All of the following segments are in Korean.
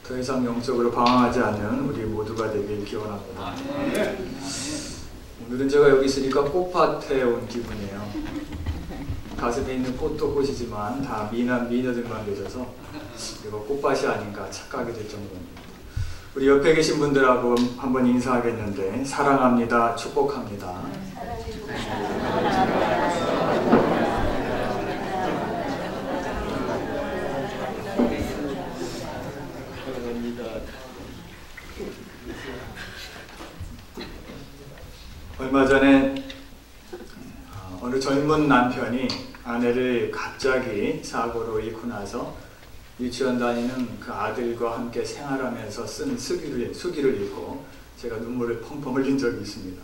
더 이상 영적으로 방황하지 않는 우리 모두가 되길 기원합니다. 오늘은 제가 여기 있으니까 꽃밭에 온 기분이에요. 가슴에 있는 꽃도 꽃이지만 다 미녀들만 계셔서 이거 꽃밭이 아닌가 착각이 될 정도입니다. 우리 옆에 계신 분들하고 한번 인사하겠는데, 사랑합니다, 축복합니다. 얼마 전에 어느 젊은 남편이 아내를 갑자기 사고로 잃고 나서 유치원 다니는 그 아들과 함께 생활하면서 쓴 수기를 읽고 제가 눈물을 펑펑 흘린 적이 있습니다.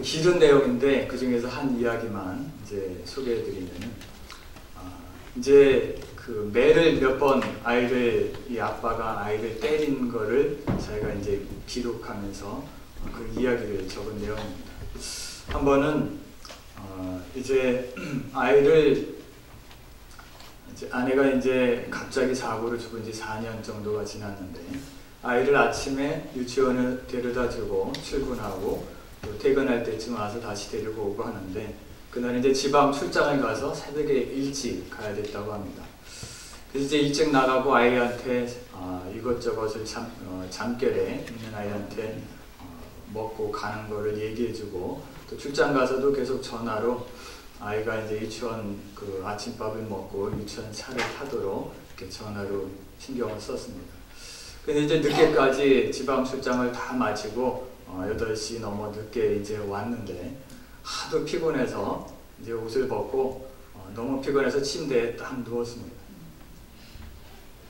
길은 내용인데 그 중에서 한 이야기만 이제 소개해드리면, 이제 그 매를 몇 번 이 아빠가 아이를 때린 거를 자기가 이제 기록하면서 그 이야기를 적은 내용입니다. 한 번은 이제 아내가 이제 갑자기 사고로 죽은 지 4년 정도가 지났는데, 아이를 아침에 유치원에 데려다 주고 출근하고 또 퇴근할 때쯤 와서 다시 데리고 오고 하는데, 그날 이제 지방 출장을 가서 새벽에 일찍 가야 됐다고 합니다. 그래서 이제 일찍 나가고 아이한테 이것저것을 잠결에 있는 아이한테 먹고 가는 거를 얘기해주고, 또 출장 가서도 계속 전화로 아이가 이제 유치원 그 아침밥을 먹고 유치원 차를 타도록 이렇게 전화로 신경을 썼습니다. 근데 이제 늦게까지 지방 출장을 다 마치고 8시 넘어 늦게 이제 왔는데, 하도 피곤해서 이제 옷을 벗고 너무 피곤해서 침대에 딱 누웠습니다.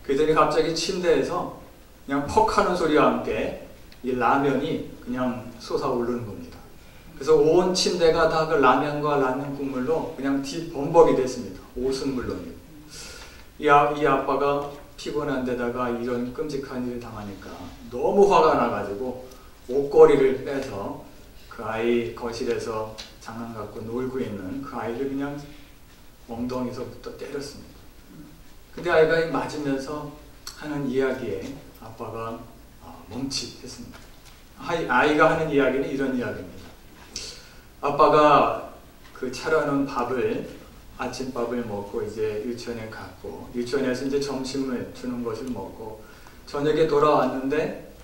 그랬더니 갑자기 침대에서 그냥 퍽 하는 소리와 함께 이 라면이 그냥 솟아오르는 겁니다. 그래서 온 침대가 다 그 라면과 라면 국물로 그냥 뒤범벅이 됐습니다. 옷은 물론이고. 이 아빠가 피곤한 데다가 이런 끔찍한 일을 당하니까 너무 화가 나가지고 옷걸이를 빼서 그 아이 거실에서 장난 갖고 놀고 있는 그 아이를 그냥 엉덩이서부터 때렸습니다. 근데 아이가 맞으면서 하는 이야기에 아빠가 멈칫했습니다. 아이가 하는 이야기는 이런 이야기입니다. 아빠가 그 차려놓은 아침밥을 먹고 이제 유치원에 갔고, 유치원에서 이제 점심을 주는 것을 먹고 저녁에 돌아왔는데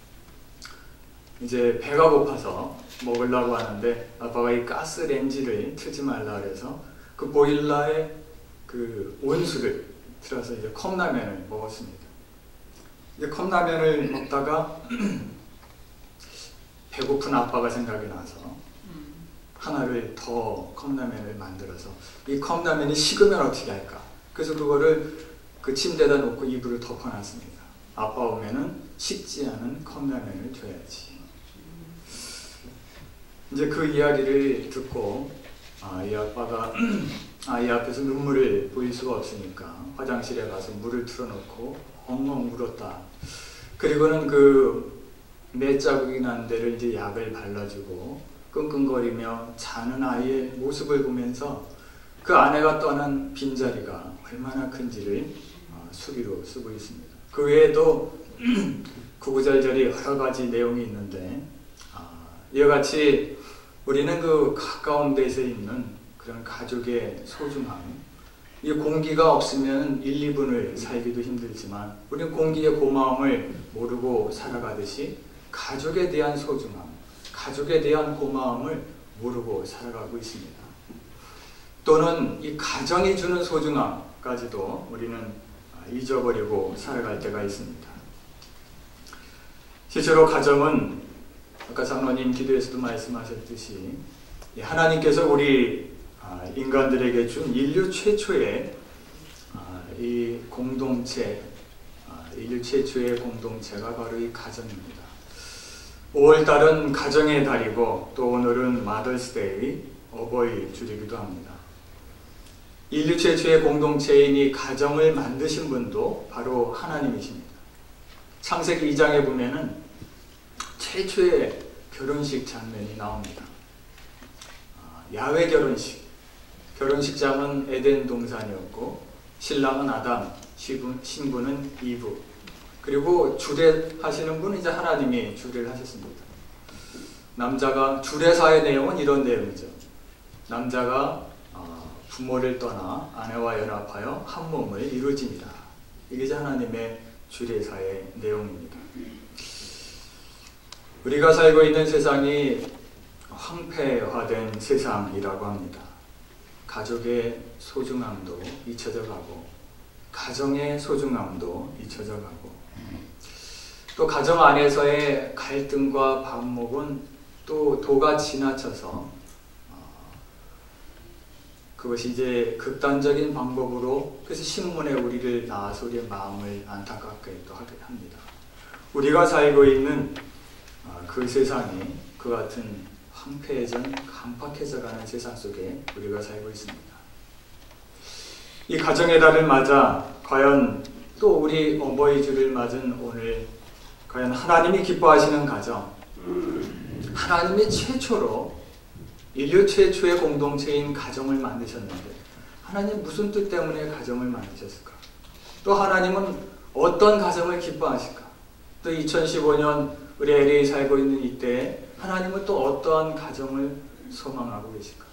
이제 배가 고파서 먹으려고 하는데, 아빠가 이 가스레인지를 틀지 말라 그래서 그 보일러에 그 온수를 틀어서 이제 컵라면을 먹었습니다. 이제 컵라면을 먹다가 배고픈 아빠가 생각이 나서 하나를 더 컵라면을 만들어서, 이 컵라면이 식으면 어떻게 할까? 그래서 그거를 그 침대에다 놓고 이불을 덮어놨습니다. 아빠 오면은 식지 않은 컵라면을 줘야지. 이제 그 이야기를 듣고 이 아빠가 아이 앞에서 눈물을 보일 수가 없으니까 화장실에 가서 물을 틀어놓고 엉엉 울었다. 그리고는 그 매 자국이 난 데를 이제 약을 발라주고 끙끙거리며 자는 아이의 모습을 보면서 그 아내가 떠난 빈자리가 얼마나 큰지를 수기로 쓰고 있습니다. 그 외에도 구구절절히 여러 가지 내용이 있는데, 이와 같이 우리는 그 가까운 데서 있는 그런 가족의 소중함, 이 공기가 없으면 1, 2분을 살기도 힘들지만 우리는 공기의 고마움을 모르고 살아가듯이 가족에 대한 소중함, 가족에 대한 고마움을 모르고 살아가고 있습니다. 또는 이 가정이 주는 소중함까지도 우리는 잊어버리고 살아갈 때가 있습니다. 실제로 가정은 아까 장로님 기도에서도 말씀하셨듯이 하나님께서 우리 인간들에게 준 인류 최초의 이 공동체, 인류 최초의 공동체가 바로 이 가정입니다. 5월달은 가정의 달이고 또 오늘은 마더스데이, 어버이 주이기도 합니다. 인류 최초의 공동체인 이 가정을 만드신 분도 바로 하나님이십니다. 창세기 2장에 보면은 최초의 결혼식 장면이 나옵니다. 야외 결혼식장은 에덴 동산이었고 신랑은 아담, 신부는 이브. 그리고 주례하시는 분은 이제 하나님이 주례를 하셨습니다. 남자가 주례사의 내용은 이런 내용이죠. 남자가 부모를 떠나 아내와 연합하여 한 몸을 이루지니라. 이게 이제 하나님의 주례사의 내용입니다. 우리가 살고 있는 세상이 황폐화된 세상이라고 합니다. 가족의 소중함도 잊혀져 가고 가정의 소중함도 잊혀져 가고 또 가정 안에서의 갈등과 반목은 또 도가 지나쳐서 그것이 이제 극단적인 방법으로 그래서 신문에 우리를 낳아서 우리의 마음을 안타깝게 또 하게 합니다. 우리가 살고 있는 그 세상이 그 같은 황폐해져 간팍해져가는 세상 속에 우리가 살고 있습니다. 이 가정의 달을 맞아 과연 또 우리 어버이 주를 맞은 오늘 과연 하나님이 기뻐하시는 가정, 하나님이 최초로 인류 최초의 공동체인 가정을 만드셨는데 하나님 무슨 뜻 때문에 가정을 만드셨을까? 또 하나님은 어떤 가정을 기뻐하실까? 또 2015년 우리 LA 살고 있는 이때 하나님은 또 어떠한 가정을 소망하고 계실까?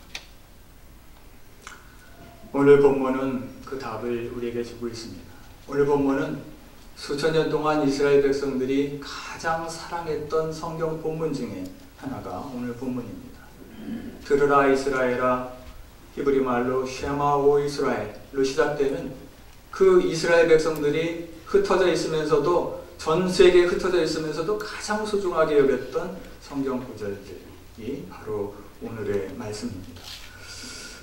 오늘 본문은 그 답을 우리에게 주고 있습니다. 오늘 본문은 수천 년 동안 이스라엘 백성들이 가장 사랑했던 성경 본문 중에 하나가 오늘 본문입니다. 들으라 이스라엘아, 히브리 말로 쉐마 오 이스라엘로 시작되는 그 이스라엘 백성들이 흩어져 있으면서도 전 세계에 흩어져 있으면서도 가장 소중하게 여겼던 성경 구절들이 바로 오늘의 말씀입니다.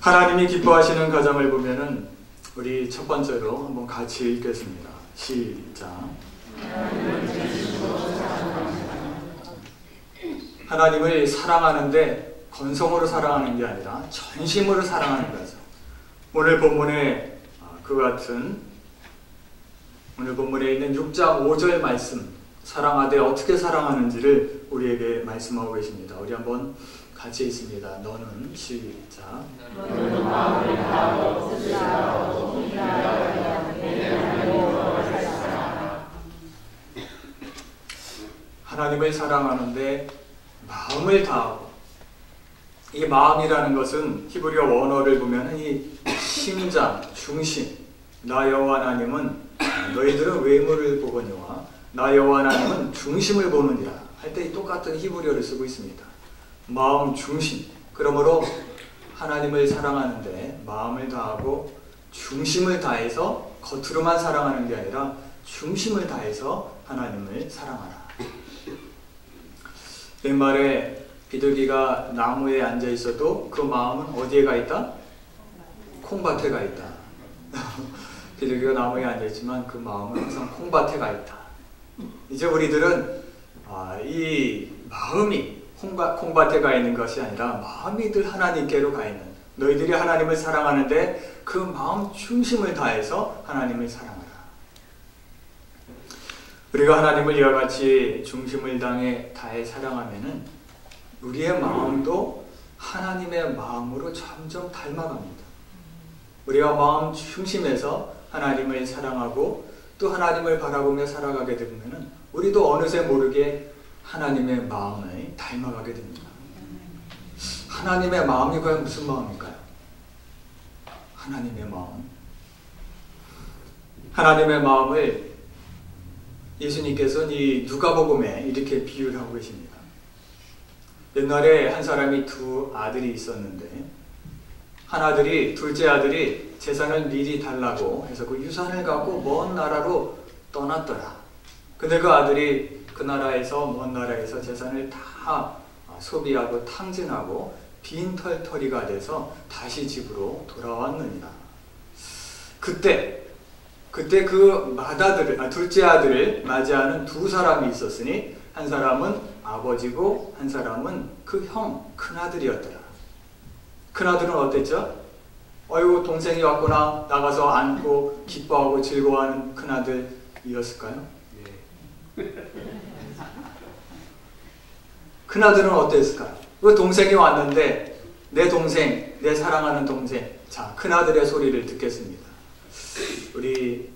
하나님이 기뻐하시는 가정을 보면은 우리 첫 번째로 한번 같이 읽겠습니다. 시작. 하나님을 사랑하는데 건성으로 사랑하는 게 아니라 전심으로 사랑하는 거죠. 오늘 본문에 그 같은 오늘 본문에 있는 6장 5절 말씀 사랑하되 어떻게 사랑하는지를 우리에게 말씀하고 계십니다. 우리 한번 같이 있습니다. 너는 시작. 너는 마음을 다하고 뜻을 다하고 정의를 다하여 내 하나님으로 살아라. 하나님을 사랑하는데 마음을 다하고, 이 마음이라는 것은 히브리어 원어를 보면 이 심장, 중심, 나 여호와 하나님은 너희들은 외모를 보거니와 나 여호와 하나님은 중심을 보느니라 할 때 똑같은 히브리어를 쓰고 있습니다. 마음 중심. 그러므로 하나님을 사랑하는데 마음을 다하고 중심을 다해서 겉으로만 사랑하는 게 아니라 중심을 다해서 하나님을 사랑하라. 옛말에 비둘기가 나무에 앉아 있어도 그 마음은 어디에 가 있다? 콩밭에 가 있다. 비둘기가 나무에 앉아 있지만 그 마음은 항상 콩밭에 가 있다. 이제 우리들은 이 마음이 콩밭에 가 있는 것이 아니라 마음이 늘 하나님께로 가 있는, 너희들이 하나님을 사랑하는데 그 마음 중심을 다해서 하나님을 사랑하라. 우리가 하나님을 이와 같이 중심을 다해 사랑하면은 우리의 마음도 하나님의 마음으로 점점 닮아갑니다. 우리가 마음 중심에서 하나님을 사랑하고 또 하나님을 바라보며 살아가게 되면은 우리도 어느새 모르게 하나님의 마음을 닮아가게 됩니다. 하나님의 마음이 과연 무슨 마음일까요? 하나님의 마음. 하나님의 마음을 예수님께서는 이 누가복음에 이렇게 비유를 하고 계십니다. 옛날에 한 사람이 두 아들이 있었는데 둘째 아들이 재산을 미리 달라고 해서 그 유산을 갖고 먼 나라로 떠났더라. 근데 그 아들이 그 나라에서 먼 나라에서 재산을 다 소비하고 탕진하고 빈털터리가 돼서 다시 집으로 돌아왔느니라. 그때 그 둘째 아들을 맞이하는 두 사람이 있었으니 한 사람은 아버지고 한 사람은 그 형 큰아들이었더라. 큰아들은 어땠죠? 어이구 동생이 왔구나, 나가서 안고 기뻐하고 즐거워하는 큰아들이었을까요? 큰아들은 어땠을까요? 그 동생이 왔는데 내 동생, 내 사랑하는 동생, 자 큰아들의 소리를 듣겠습니다. 우리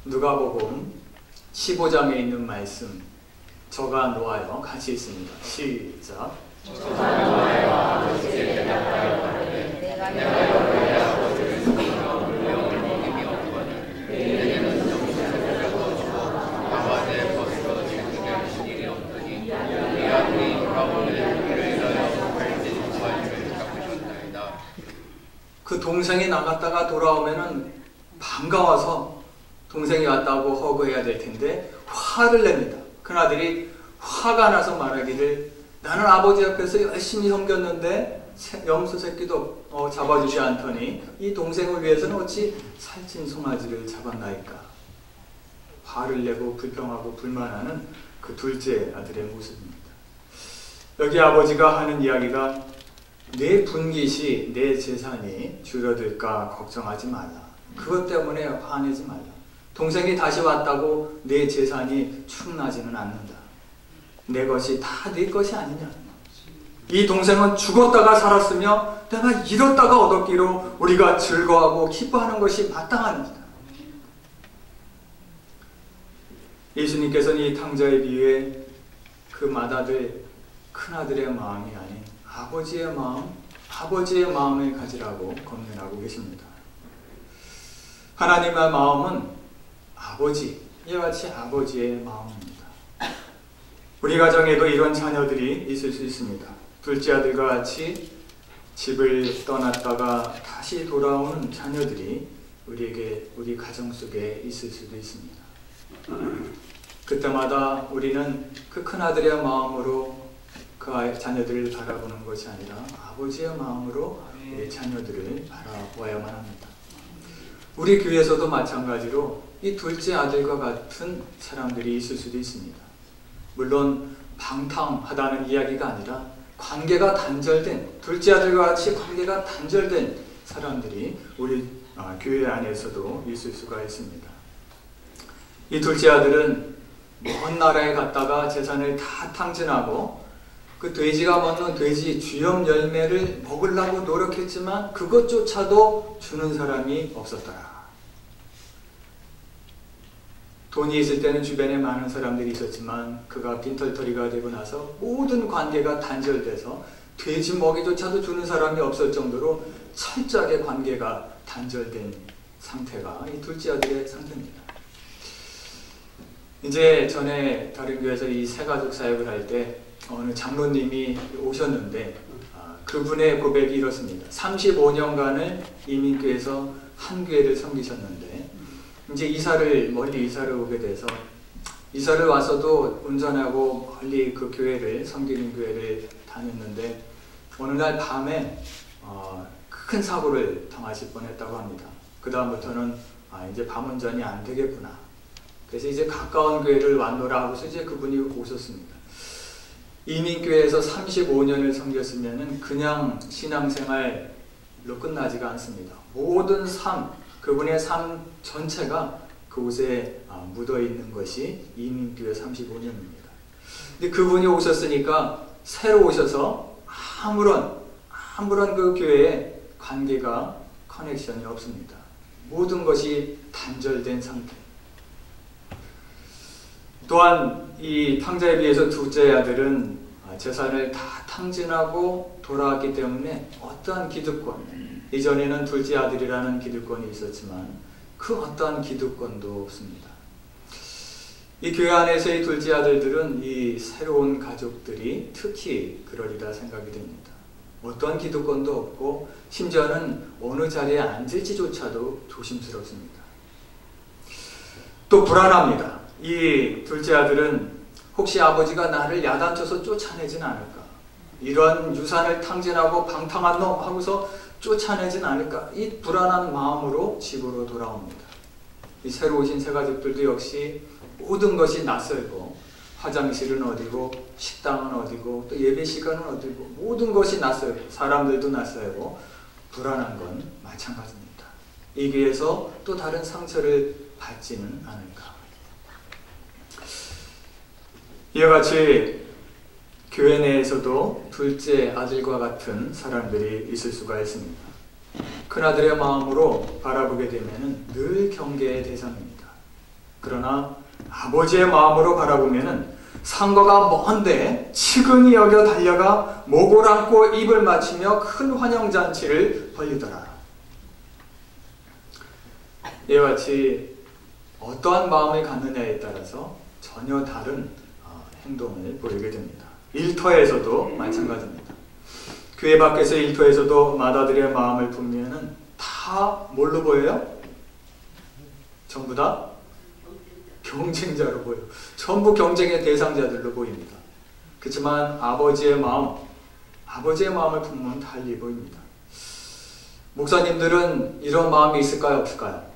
누가복음 15장에 있는 말씀 저가 놓아요. 같이 있습니다. 시작. 저가 놓아요. 아버지께 대답하여 가로되 내가 너희 아버지를 섬기며 물령을 먹임이 없거니 내일은 정신을 주어 나와 내 벗으로 지키게 하신 일이 없더니 우리 아들이 돌아오는 그를 인하여 갈진 부활을 갚으셨나이다. 그 동생이 나갔다가 돌아오면은 반가워서 동생이 왔다고 허거해야 될 텐데 화를 냅니다. 큰아들이 화가 나서 말하기를 나는 아버지 앞에서 열심히 섬겼는데 염소 새끼도 잡아주지 않더니 이 동생을 위해서는 어찌 살찐 송아지를 잡았나이까. 화를 내고 불평하고 불만하는 그 둘째 아들의 모습입니다. 여기 아버지가 하는 이야기가 내 분깃이 내 재산이 줄어들까 걱정하지 말라. 그것 때문에 화내지 말라. 동생이 다시 왔다고 내 재산이 충나지는 않는다. 내 것이 다 네 것이 아니냐. 이 동생은 죽었다가 살았으며 내가 잃었다가 얻었기로 우리가 즐거워하고 기뻐하는 것이 마땅합니다. 예수님께서는 이 탕자에 비유해 그 맏아들, 큰아들의 마음이 아닌 아버지의 마음, 아버지의 마음을 가지라고 권면하고 계십니다. 하나님의 마음은 아버지, 이와 같이 아버지의 마음입니다. 우리 가정에도 이런 자녀들이 있을 수 있습니다. 둘째 아들과 같이 집을 떠났다가 다시 돌아오는 자녀들이 우리 가정 속에 있을 수도 있습니다. 그때마다 우리는 그 큰아들의 마음으로 그 자녀들을 바라보는 것이 아니라 아버지의 마음으로 우리 자녀들을 바라보아야만 합니다. 우리 교회에서도 마찬가지로 이 둘째 아들과 같은 사람들이 있을 수도 있습니다. 물론 방탕하다는 이야기가 아니라 관계가 단절된, 둘째 아들과 같이 관계가 단절된 사람들이 우리 교회 안에서도 있을 수가 있습니다. 이 둘째 아들은 먼 나라에 갔다가 재산을 다 탕진하고 그 돼지가 먹는 돼지 쥐염 열매를 먹으려고 노력했지만 그것조차도 주는 사람이 없었더라. 돈이 있을 때는 주변에 많은 사람들이 있었지만 그가 빈털터리가 되고 나서 모든 관계가 단절돼서 돼지 먹이조차도 주는 사람이 없을 정도로 철저하게 관계가 단절된 상태가 이 둘째 아들의 상태입니다. 이제 전에 다른 교회에서 이 새가족 사역을 할 때 어느 장로님이 오셨는데 그분의 고백이 이렇습니다. 35년간을 이민교에서 한 교회를 섬기셨는데 이제 멀리 이사를 오게 돼서 이사를 와서도 운전하고 멀리 그 교회를 섬기는 교회를 다녔는데 어느 날 밤에 큰 사고를 당하실 뻔했다고 합니다. 그 다음부터는 이제 밤 운전이 안 되겠구나. 그래서 이제 가까운 교회를 왔노라 하고서 이제 그분이 오셨습니다. 이민교회에서 35년을 섬겼으면 그냥 신앙생활로 끝나지가 않습니다. 모든 그분의 삶 전체가 그곳에 묻어있는 것이 이민교회 35년입니다. 근데 그분이 오셨으니까 새로 오셔서 아무런 그 교회에 관계가 커넥션이 없습니다. 모든 것이 단절된 상태. 또한 이 탕자에 비해서 둘째 아들은 재산을 다 탕진하고 돌아왔기 때문에 어떠한 기득권, 이전에는 둘째 아들이라는 기득권이 있었지만 그 어떠한 기득권도 없습니다. 이 교회 안에서의 둘째 아들들은 이 새로운 가족들이 특히 그러리라 생각이 됩니다. 어떠한 기득권도 없고 심지어는 어느 자리에 앉을지조차도 조심스럽습니다. 또 불안합니다. 이 둘째 아들은 혹시 아버지가 나를 야단쳐서 쫓아내진 않을까? 이런 유산을 탕진하고 방탕한 놈 하고서 쫓아내진 않을까? 이 불안한 마음으로 집으로 돌아옵니다. 이 새로 오신 새가족들도 역시 모든 것이 낯설고 화장실은 어디고 식당은 어디고 또 예배 시간은 어디고 모든 것이 낯설고 사람들도 낯설고 불안한 건 마찬가지입니다. 이 교회에서 또 다른 상처를 받지는 않을까? 이와 같이 교회 내에서도 둘째 아들과 같은 사람들이 있을 수가 있습니다. 큰아들의 마음으로 바라보게 되면 늘 경계의 대상입니다. 그러나 아버지의 마음으로 바라보면은 상거가 먼데 측은히 여겨 달려가 목을 안고 입을 맞추며 큰 환영잔치를 벌이더라. 이와 같이 어떠한 마음을 갖느냐에 따라서 전혀 다른 행동을 보이게 됩니다. 일터에서도 마찬가지입니다. 교회 밖에서 일터에서도 맏아들의 마음을 품으면 다 뭘로 보여요? 전부 다 경쟁자로 보여요. 전부 경쟁의 대상자들로 보입니다. 그렇지만 아버지의 마음을 품으면 달리 보입니다. 목사님들은 이런 마음이 있을까요? 없을까요?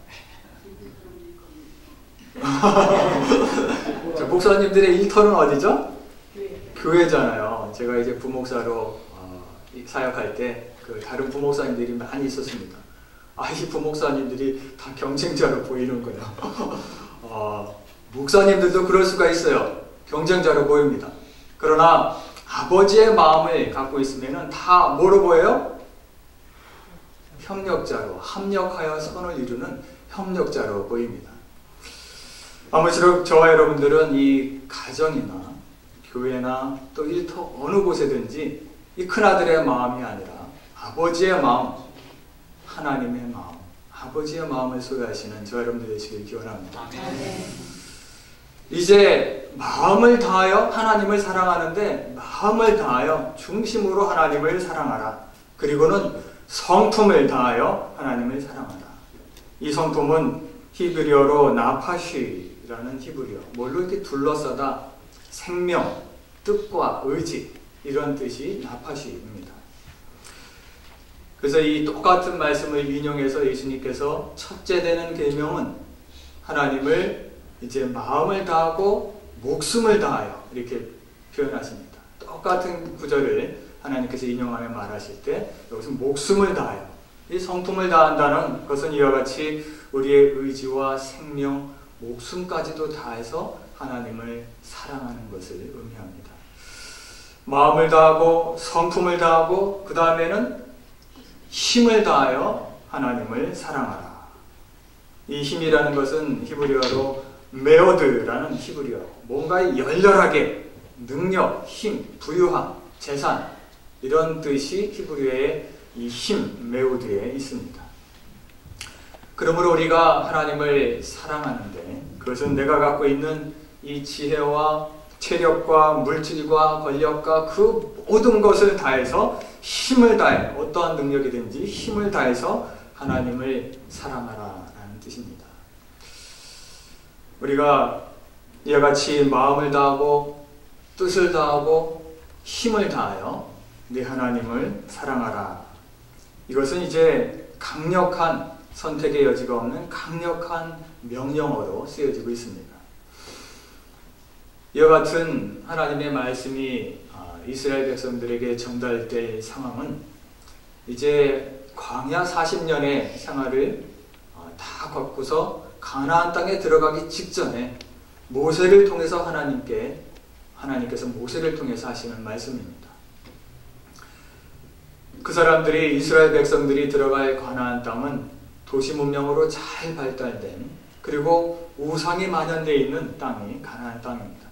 자, 목사님들의 일터는 어디죠? 교회잖아요. 제가 이제 부목사로 사역할 때 다른 부목사님들이 많이 있었습니다. 이 부목사님들이 다 경쟁자로 보이는 거예요. 목사님들도 그럴 수가 있어요. 경쟁자로 보입니다. 그러나 아버지의 마음을 갖고 있으면 다 뭐로 보여요? 협력자로, 합력하여 선을 이루는 협력자로 보입니다. 아무쪼록 저와 여러분들은 이 가정이나 교회나 또 일터 어느 곳에든지 이 큰아들의 마음이 아니라 아버지의 마음, 하나님의 마음, 아버지의 마음을 소유하시는 저와 여러분들 되시길 기원합니다. 이제 마음을 다하여 하나님을 사랑하는데 마음을 다하여 중심으로 하나님을 사랑하라. 그리고는 성품을 다하여 하나님을 사랑하라. 이 성품은 히브리어로 나파쉬라는 히브리어, 뭘로 이렇게 둘러싸다, 생명, 뜻과 의지, 이런 뜻이 나파쉬입니다. 그래서 이 똑같은 말씀을 인용해서 예수님께서 첫째 되는 계명은 하나님을 이제 마음을 다하고 목숨을 다하여 이렇게 표현하십니다. 똑같은 구절을 하나님께서 인용하며 말하실 때 여기서 목숨을 다하여, 이 성품을 다한다는 것은 이와 같이 우리의 의지와 생명, 목숨까지도 다해서 하나님을 사랑하는 것을 의미합니다. 마음을 다하고 성품을 다하고 그 다음에는 힘을 다하여 하나님을 사랑하라. 이 힘이라는 것은 히브리어로 메오드라는 히브리어, 뭔가 열렬하게 능력, 힘, 부유함, 재산, 이런 뜻이 히브리어의 이 힘, 메오드에 있습니다. 그러므로 우리가 하나님을 사랑하는데 그것은 내가 갖고 있는 이 지혜와 체력과 물질과 권력과 그 모든 것을 다해서 힘을 다해, 어떠한 능력이든지 힘을 다해서 하나님을 사랑하라라는 뜻입니다. 우리가 이와 같이 마음을 다하고 뜻을 다하고 힘을 다하여 네 하나님을 사랑하라. 이것은 이제 강력한 선택의 여지가 없는 강력한 명령어로 쓰여지고 있습니다. 이와 같은 하나님의 말씀이 이스라엘 백성들에게 전달될 상황은 이제 광야 40년의 생활을 다 겪고서 가나안 땅에 들어가기 직전에 모세를 통해서 하나님께서 모세를 통해서 하시는 말씀입니다. 그 사람들이, 이스라엘 백성들이 들어갈 가나안 땅은 도시 문명으로 잘 발달된, 그리고 우상이 만연되어 있는 땅이 가나안 땅입니다.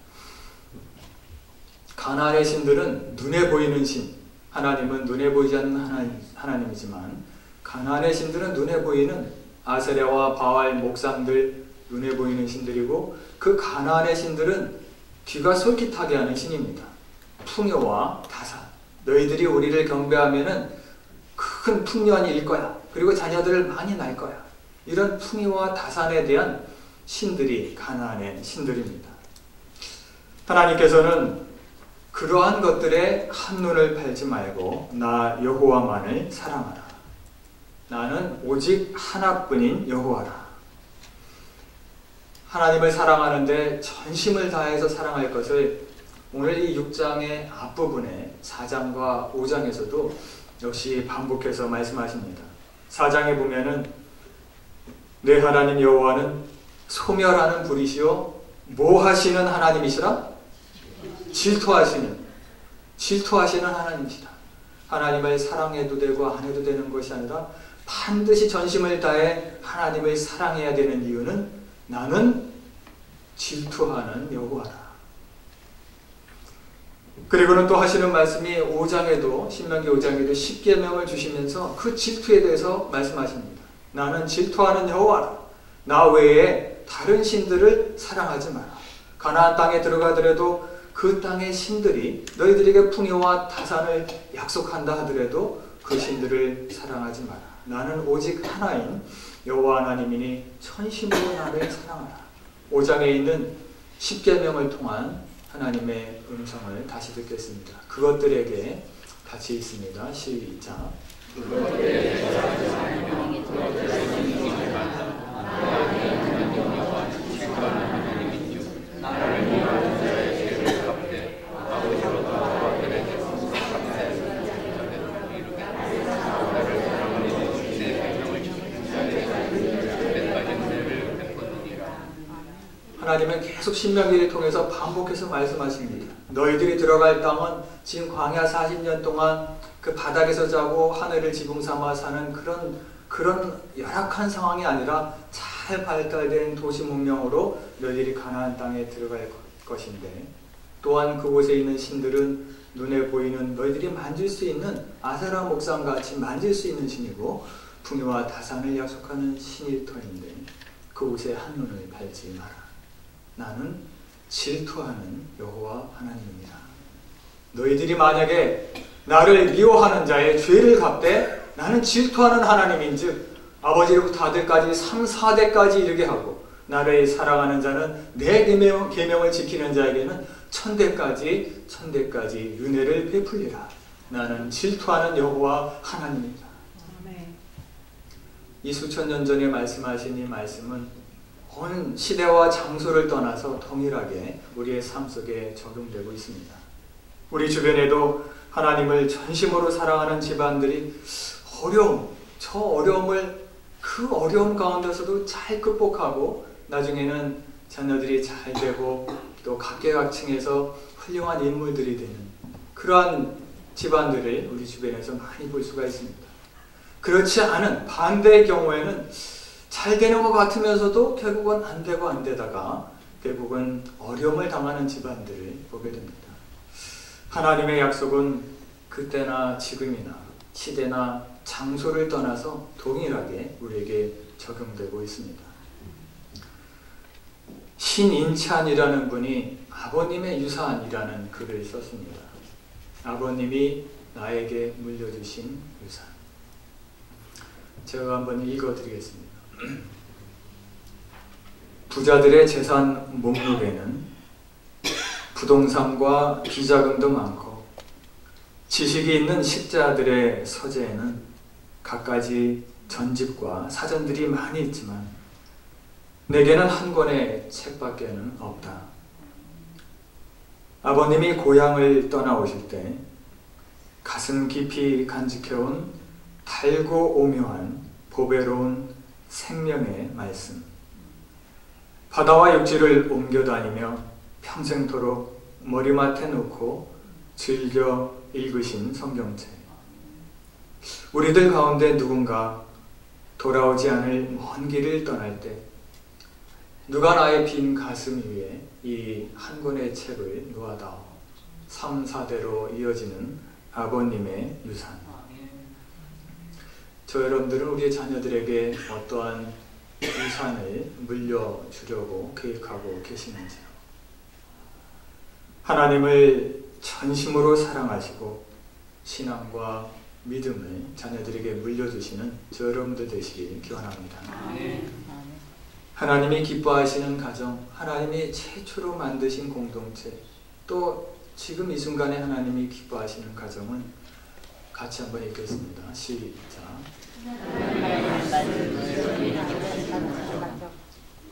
가나안의 신들은 눈에 보이는 신, 하나님은 눈에 보이지 않는 하나님이지만 가나안의 신들은 눈에 보이는 아세라와 바알, 목상들, 눈에 보이는 신들이고, 그 가나안의 신들은 귀가 솔깃하게 하는 신입니다. 풍요와 다산, 너희들이 우리를 경배하면은 큰 풍년이 일 거야, 그리고 자녀들을 많이 낳을 거야, 이런 풍요와 다산에 대한 신들이 가나안의 신들입니다. 하나님께서는 그러한 것들에 한눈을 팔지 말고 나 여호와만을 사랑하라. 나는 오직 하나뿐인 여호와라. 하나님을 사랑하는데 전심을 다해서 사랑할 것을 오늘 이 6장의 앞부분에 4장과 5장에서도 역시 반복해서 말씀하십니다. 4장에 보면은 내 하나님 여호와는 소멸하는 불이시요 뭐 하시는 하나님이시라? 질투하시는 하나님이시다. 하나님을 사랑해도 되고 안 해도 되는 것이 아니라 반드시 전심을 다해 하나님을 사랑해야 되는 이유는 나는 질투하는 여호와라. 그리고는 또 하시는 말씀이 5장에도 신명기 5장에도 10계명을 주시면서 그 질투에 대해서 말씀하십니다. 나는 질투하는 여호와라. 나 외에 다른 신들을 사랑하지 마라. 가나안 땅에 들어가더라도 그 땅의 신들이 너희들에게 풍요와 다산을 약속한다 하더라도 그 신들을 사랑하지 마라. 나는 오직 하나인 여호와 하나님이니 전심으로 나를 사랑하라. 5장에 있는 10계명을 통한 하나님의 음성을 다시 듣겠습니다. 그것들에게 같이 있습니다. 시작. 하나님은 계속 신명기를 통해서 반복해서 말씀하십니다. 너희들이 들어갈 땅은 지금 광야 40년 동안 그 바닥에서 자고 하늘을 지붕 삼아 사는 그런 열악한 상황이 아니라 잘 발달된 도시 문명으로 너희들이 가나안 땅에 들어갈 것인데, 또한 그곳에 있는 신들은 눈에 보이는 너희들이 만질 수 있는 아세라 목상같이 만질 수 있는 신이고 풍요와 다산을 약속하는 신일 터인데 그곳에 한눈을 팔지 마라. 나는 질투하는 여호와 하나님입니다. 너희들이 만약에 나를 미워하는 자의 죄를 갚되 나는 질투하는 하나님인즉 아버지로부터 아들까지 3, 4대까지 이르게 하고 나를 사랑하는 자는 내 계명을 지키는 자에게는 천대까지 은혜를 베풀리라. 나는 질투하는 여호와 하나님입니다. 이 수천 년 전에 말씀하신 이 말씀은 온 시대와 장소를 떠나서 동일하게 우리의 삶 속에 적용되고 있습니다. 우리 주변에도 하나님을 전심으로 사랑하는 집안들이 저 어려움을 그 어려움 가운데서도 잘 극복하고 나중에는 자녀들이 잘 되고 또 각계각층에서 훌륭한 인물들이 되는 그러한 집안들을 우리 주변에서 많이 볼 수가 있습니다. 그렇지 않은 반대의 경우에는 잘 되는 것 같으면서도 결국은 안 되고 안 되다가 결국은 어려움을 당하는 집안들을 보게 됩니다. 하나님의 약속은 그때나 지금이나 시대나 장소를 떠나서 동일하게 우리에게 적용되고 있습니다. 신인찬이라는 분이 아버님의 유산이라는 글을 썼습니다. 아버님이 나에게 물려주신 유산. 제가 한번 읽어드리겠습니다. 부자들의 재산 목록에는 부동산과 비자금도 많고 지식이 있는 식자들의 서재에는 갖가지 전집과 사전들이 많이 있지만 내게는 한 권의 책밖에는 없다. 아버님이 고향을 떠나오실 때 가슴 깊이 간직해온 달고 오묘한 보배로운 생명의 말씀, 바다와 육지를 옮겨다니며 평생토록 머리맡에 놓고 즐겨 읽으신 성경책. 우리들 가운데 누군가 돌아오지 않을 먼 길을 떠날 때 누가 나의 빈 가슴 위에 이 한 권의 책을 놓아다오. 3, 4대로 이어지는 아버님의 유산. 저 여러분들은 우리의 자녀들에게 어떠한 유산을 물려주려고 계획하고 계시는지요? 하나님을 전심으로 사랑하시고 신앙과 믿음을 자녀들에게 물려주시는 저 여러분들 되시길 기원합니다. 하나님이 기뻐하시는 가정, 하나님이 최초로 만드신 공동체, 또 지금 이 순간에 하나님이 기뻐하시는 가정은 같이 한번 읽겠습니다. 시작.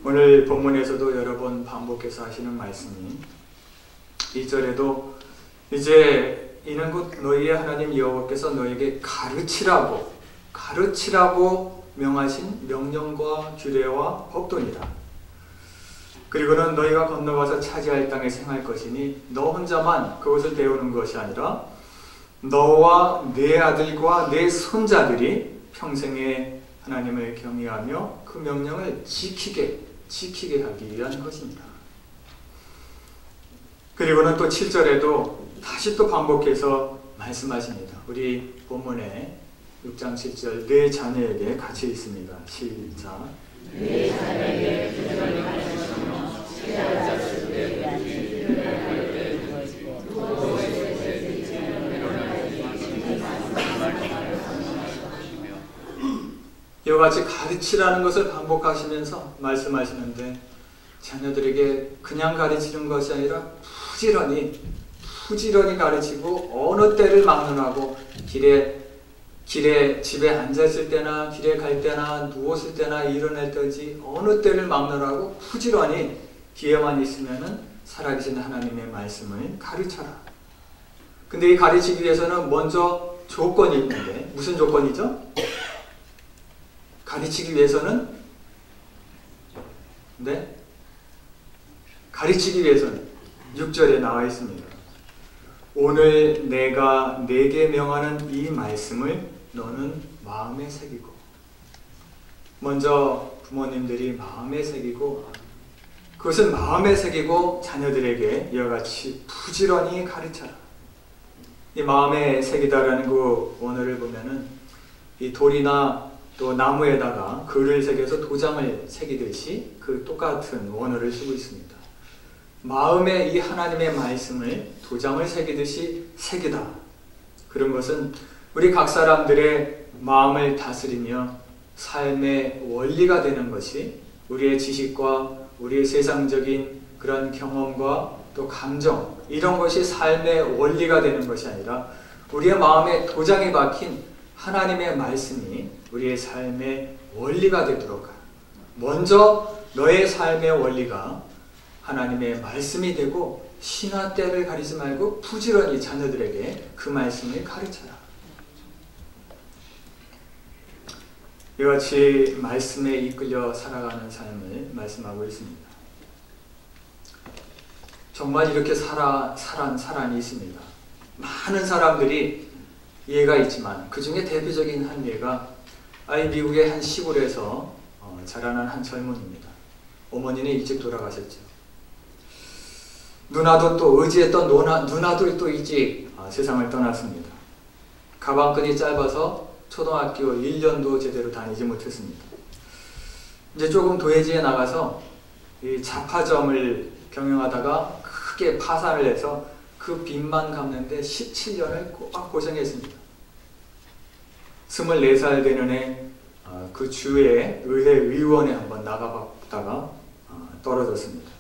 오늘 본문에서도 여러 번 반복해서 하시는 말씀이 2절에도 이제 이는 곧 너희의 하나님 여호와께서 너희에게 가르치라고 명하신 명령과 규례와 법도니라. 그리고는 너희가 건너가서 차지할 땅에 생할 것이니 너 혼자만 그것을 배우는 것이 아니라 너와 네 아들과 네 손자들이 평생에 하나님을 경외하며 그 명령을 지키게 하기 위한 것입니다. 그리고는 또 7절에도 다시 또 반복해서 말씀하십니다. 우리 본문에 6장 7절 내 자녀에게 같이 있습니다. 시작. 내 자녀에게 부지런히 가르치며 지혜할 자식들에게 일을 때 이와 같이 가르치라는 것을 반복하시면서 말씀하시는데 자녀들에게 그냥 가르치는 것이 아니라 부지런히 가르치고 어느 때를 막론하고 길에 집에 앉았을 때나 길에 갈 때나 누웠을 때나 일어날 때지 어느 때를 막론하고 부지런히 기회만 있으면은 살아계신 하나님의 말씀을 가르쳐라. 근데 이 가르치기 위해서는 먼저 조건이 있는데 무슨 조건이죠? 가르치기 위해서는 가르치기 위해서는 6절에 나와 있습니다. 오늘 내가 네게 명하는 이 말씀을 너는 마음에 새기고, 먼저 부모님들이 마음에 새기고 그것을 마음에 새기고 자녀들에게 이와 같이 부지런히 가르쳐라. 이 마음에 새기다라는 그 원어를 보면은 이 돌이나 또 나무에다가 글을 새겨서 도장을 새기듯이 그 똑같은 원어를 쓰고 있습니다. 마음에 이 하나님의 말씀을 도장을 새기듯이 새기다. 그런 것은 우리 각 사람들의 마음을 다스리며 삶의 원리가 되는 것이 우리의 지식과 우리의 세상적인 그런 경험과 또 감정, 이런 것이 삶의 원리가 되는 것이 아니라 우리의 마음에 도장이 박힌 하나님의 말씀이 우리의 삶의 원리가 되도록 먼저 너의 삶의 원리가 하나님의 말씀이 되고 신화 때를 가리지 말고 부지런히 자녀들에게 그 말씀을 가르쳐라. 이와 같이 말씀에 이끌려 살아가는 삶을 말씀하고 있습니다. 정말 이렇게 살아난 사람이 있습니다. 많은 사람들이 예가 있지만 그 중에 대표적인 한 예가 미국의 한 시골에서 자라난 한 젊은입니다. 어머니는 일찍 돌아가셨죠. 누나도 또 의지했던 누나도 또 일찍 세상을 떠났습니다. 가방끈이 짧아서 초등학교 1년도 제대로 다니지 못했습니다. 이제 조금 도예지에 나가서 이 잡화점을 경영하다가 크게 파산을 해서 그 빚만 갚는데 17년을 꼭 고생했습니다. 24살 되는 해 그 주에 의회 의원에 한번 나가봤다가 떨어졌습니다.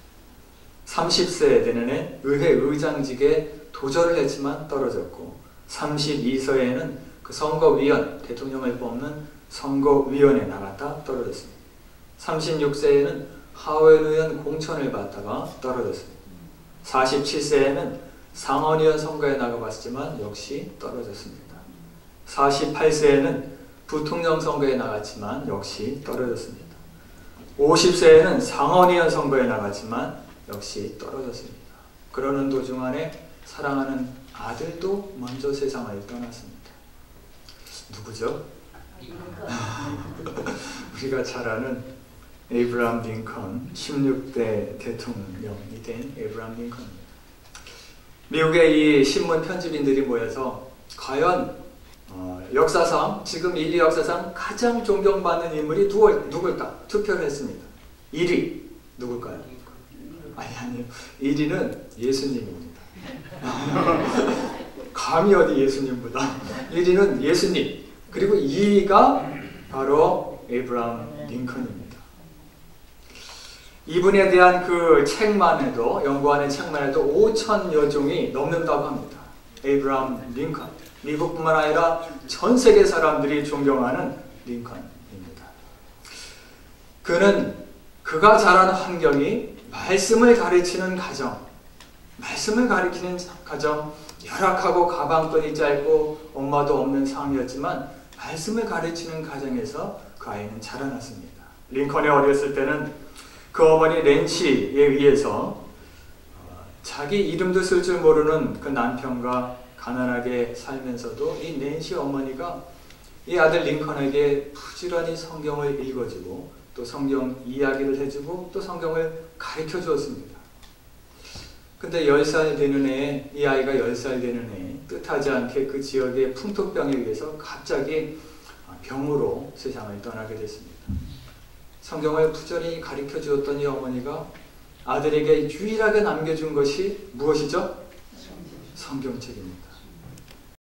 30세 되는 해 의회 의장직에 도전을 했지만 떨어졌고 32세에는 그 선거위원, 대통령을 뽑는 선거위원에 나갔다 떨어졌습니다. 36세에는 하원의원 공천을 받다가 떨어졌습니다. 47세에는 상원의원 선거에 나가봤지만 역시 떨어졌습니다. 48세에는 부통령 선거에 나갔지만 역시 떨어졌습니다. 50세에는 상원의원 선거에 나갔지만 역시 떨어졌습니다. 그러는 도중 안에 사랑하는 아들도 먼저 세상을 떠났습니다. 누구죠? 우리가 잘 아는 에이브라함 링컨, 16대 대통령이 된 에이브라함 링컨입니다. 미국의 이 신문 편집인들이 모여서 과연 역사상, 지금 인류 역사상 가장 존경받는 인물이 누굴까? 투표를 했습니다. 1위 누굴까요? 아니요. 1위는 예수님입니다. 감히 어디 예수님보다. 1위는 예수님. 그리고 2위가 바로 에이브라함 링컨입니다. 이분에 대한 그 책만 해도, 연구하는 책만 해도 5,000여 종이 넘는다고 합니다. 에이브라함 링컨. 미국뿐만 아니라 전 세계 사람들이 존경하는 링컨입니다. 그는 그가 자란 환경이 말씀을 가르치는 가정, 말씀을 가르치는 가정, 열악하고 가방끈이 짧고 엄마도 없는 상이었지만 말씀을 가르치는 가정에서 그 아이는 자라났습니다. 링컨이 어렸을 때는 그 어머니 낸시에 의해서 자기 이름도 쓸 줄 모르는 그 남편과 가난하게 살면서도 이 낸시 어머니가 이 아들 링컨에게 부지런히 성경을 읽어주고 또 성경 이야기를 해주고 또 성경을 가르쳐 주었습니다. 근데 10살 되는 해, 이 아이가 10살 되는 해, 뜻하지 않게 그 지역의 풍토병에 의해서 갑자기 병으로 세상을 떠나게 됐습니다. 성경을 부지런히 가르쳐 주었던 이 어머니가 아들에게 유일하게 남겨준 것이 무엇이죠? 성경책입니다.